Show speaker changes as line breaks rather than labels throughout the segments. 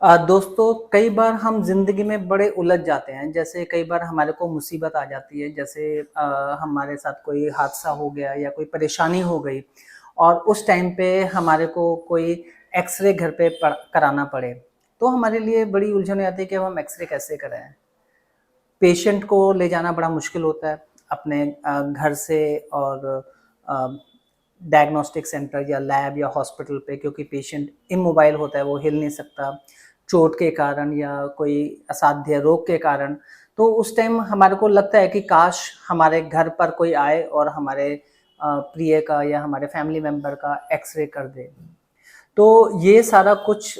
दोस्तों कई बार हम ज़िंदगी में बड़े उलझ जाते हैं। जैसे कई बार हमारे को मुसीबत आ जाती है, जैसे हमारे साथ कोई हादसा हो गया या कोई परेशानी हो गई और उस टाइम पे हमारे को कोई एक्स-रे घर पे कराना पड़े। तो हमारे लिए बड़ी उलझन हो जाती है कि अब हम एक्स-रे कैसे कराएँ? पेशेंट को ले जाना बड़ा मुश्किल होता है अपने घर से और अ, डायग्नोस्टिक सेंटर या लैब या हॉस्पिटल पे, क्योंकि पेशेंट इमोबाइल होता है, वो हिल नहीं सकता, चोट के कारण या कोई असाध्य रोग के कारण। तो उस टाइम हमारे को लगता है कि काश हमारे घर पर कोई आए और हमारे प्रिय का या हमारे फैमिली मेंबर का एक्स-रे कर दे। तो ये सारा कुछ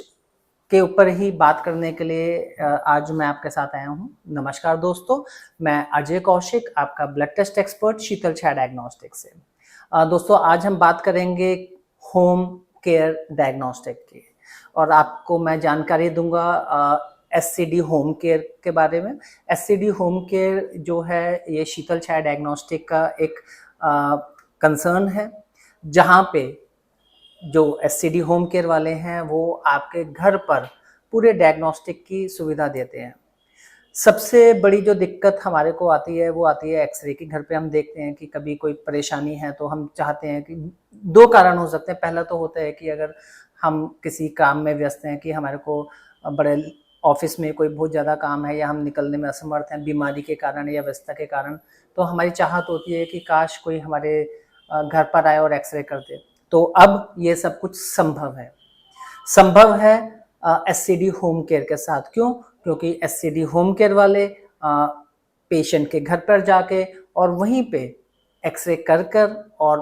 के ऊपर ही बात करने के लिए आज मैं आपके साथ आया हूँ। नमस्कार दोस्तों, मैं अजय कौशिक, आपका ब्लड टेस्ट एक्सपर्ट शीतल छाया डायग्नोस्टिक से। दोस्तों आज हम बात करेंगे होम केयर डायग्नोस्टिक की और आपको मैं जानकारी दूँगा एससीडी होम केयर के बारे में। एससीडी होम केयर जो है ये शीतल छाया डायग्नोस्टिक का एक कंसर्न है, जहाँ पे जो एससीडी होम केयर वाले हैं वो आपके घर पर पूरे डायग्नोस्टिक की सुविधा देते हैं। सबसे बड़ी जो दिक्कत हमारे को आती है वो आती है एक्स-रे की। घर पे हम देखते हैं कि कभी कोई परेशानी है तो हम चाहते हैं कि 2 कारण हो सकते हैं। पहला तो होता है कि अगर हम किसी काम में व्यस्त हैं कि हमारे को बड़े ऑफ़िस में कोई बहुत ज़्यादा काम है या हम निकलने में असमर्थ हैं बीमारी के कारण या व्यस्तता के कारण, तो हमारी चाहत होती है कि काश कोई हमारे घर पर आए और एक्स-रे कर दे। तो अब ये सब कुछ संभव है एससीडी होम केयर के साथ। क्यों? क्योंकि एससीडी होम केयर वाले पेशेंट के घर पर जाके और वहीं पे एक्स-रे कर और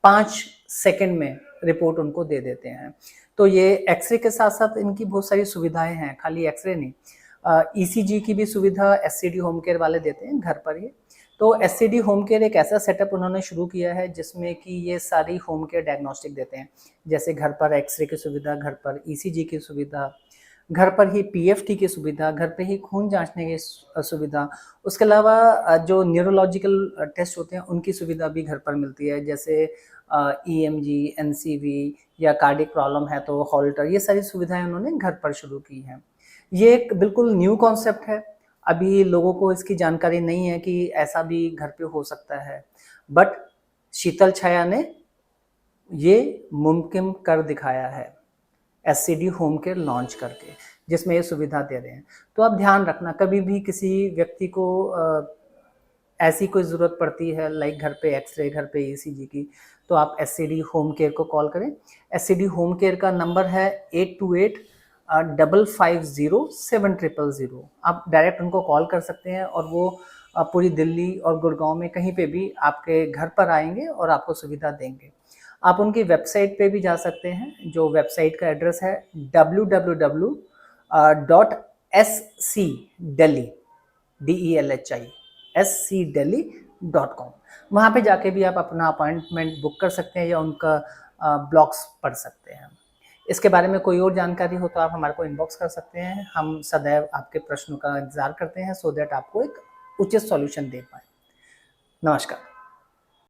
5 सेकंड में रिपोर्ट उनको दे देते हैं। तो ये एक्स-रे के साथ-साथ इनकी बहुत सारी सुविधाएँ हैं, खाली एक्स-रे नहीं। ईसीजी की भी सुविधा एससीडी होम केयर वाले देते हैं घर पर ही। तो एससीडी होम केयर एक ऐसा सेटअप उन्होंने शुरू किया है जिसमें कि ये सारी होम केयर डायग्नोस्टिक देते हैं। जैसे घर पर एक्स-रे की सुविधा, घर पर ईसीजी की सुविधा, घर पर ही पीएफटी की सुविधा, घर पे ही खून जाँचने की सुविधा। उसके अलावा जो न्यूरोलॉजिकल टेस्ट होते हैं उनकी सुविधा भी घर पर मिलती है। जैसे ईएमजी, एनसीवी या कार्डियक प्रॉब्लम है तो हॉल्टर, ये सारी सुविधाएँ उन्होंने घर पर शुरू की हैं। ये एक बिल्कुल न्यू कॉन्सेप्ट है। अभी लोगों को इसकी जानकारी नहीं है कि ऐसा भी घर पे हो सकता है। बट शीतल छाया ने ये मुमकिन कर दिखाया है, एससीडी होम केयर लॉन्च करके, जिसमें ये सुविधा दे रहे हैं। तो आप ध्यान रखना, कभी भी किसी व्यक्ति को ऐसी कोई ज़रूरत पड़ती है लाइक घर पे एक्स-रे, घर पे ईसीजी की, तो आप एससीडी होम केयर को कॉल करें। एससीडी होम केयर का नंबर है 828 550 7000। आप डायरेक्ट उनको कॉल कर सकते हैं और वो पूरी दिल्ली और गुड़गाँव में कहीं पे भी आपके घर पर आएँगे और आपको सुविधा देंगे। आप उनकी वेबसाइट पे भी जा सकते हैं, जो वेबसाइट का एड्रेस है www.scdelhi scdelhi.com। वहाँ पे जाके भी आप अपना अपॉइंटमेंट बुक कर सकते हैं या उनका ब्लॉग्स पढ़ सकते हैं। इसके बारे में कोई और जानकारी हो तो आप हमारे को इनबॉक्स कर सकते हैं। हम सदैव आपके प्रश्नों का इंतज़ार करते हैं सो दैट आपको एक उचित सॉल्यूशन दे पाएँ। नमस्कार।